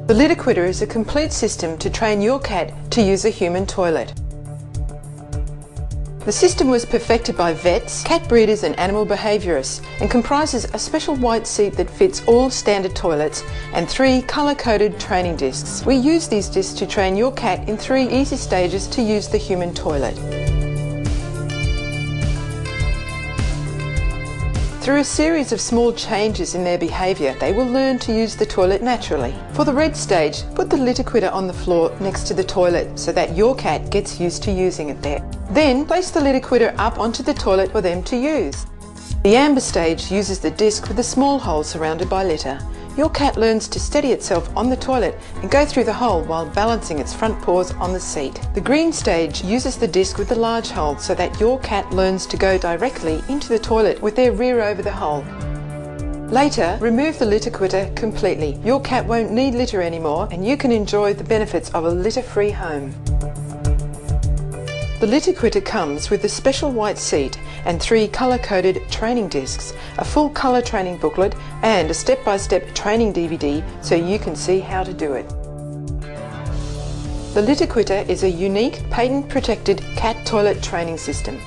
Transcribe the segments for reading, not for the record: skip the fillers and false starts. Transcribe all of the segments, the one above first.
The litter quitter is a complete system to train your cat to use a human toilet. The system was perfected by vets, cat breeders and animal behaviourists and comprises a special white seat that fits all standard toilets and 3 colour-coded training discs. We use these discs to train your cat in 3 easy stages to use the human toilet. Through a series of small changes in their behaviour, they will learn to use the toilet naturally. For the red stage, put the litter quitter on the floor next to the toilet so that your cat gets used to using it there. Then place the litter quitter up onto the toilet for them to use. The amber stage uses the disc with a small hole surrounded by litter. Your cat learns to steady itself on the toilet and go through the hole while balancing its front paws on the seat. The green stage uses the disc with the large hole so that your cat learns to go directly into the toilet with their rear over the hole. Later, remove the litter quitter completely. Your cat won't need litter anymore and you can enjoy the benefits of a litter-free home. The litter quitter comes with a special white seat and 3 colour-coded training discs, a full colour training booklet and a step-by-step training DVD so you can see how to do it. The litter quitter is a unique, patent-protected cat toilet training system.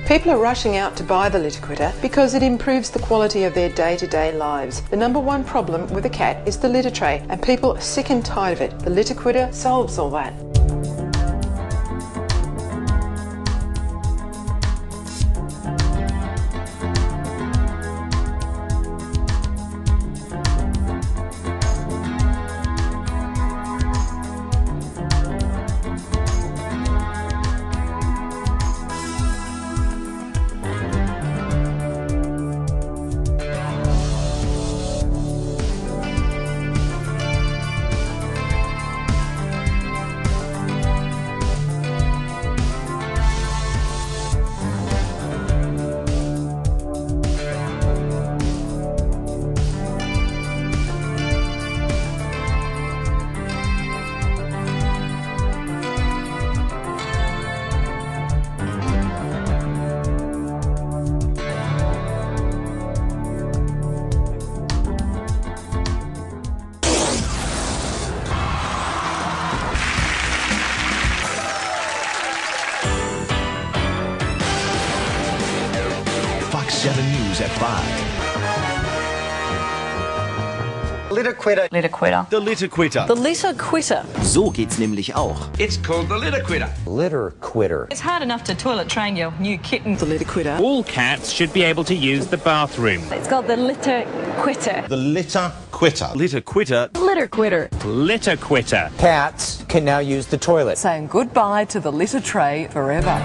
People are rushing out to buy the litter quitter because it improves the quality of their day-to-day lives. The #1 problem with a cat is the litter tray and people are sick and tired of it. The litter quitter solves all that. Fox 7 News at 5. Litter quitter. Litter quitter. The litter quitter. The litter quitter. So geht's nämlich auch. It's called the litter quitter. Litter quitter. It's hard enough to toilet train your new kitten. The litter quitter. All cats should be able to use the bathroom. It's called the litter quitter. The litter quitter. Litter quitter. Litter quitter. Litter quitter. Cats can now use the toilet. Saying goodbye to the litter tray forever.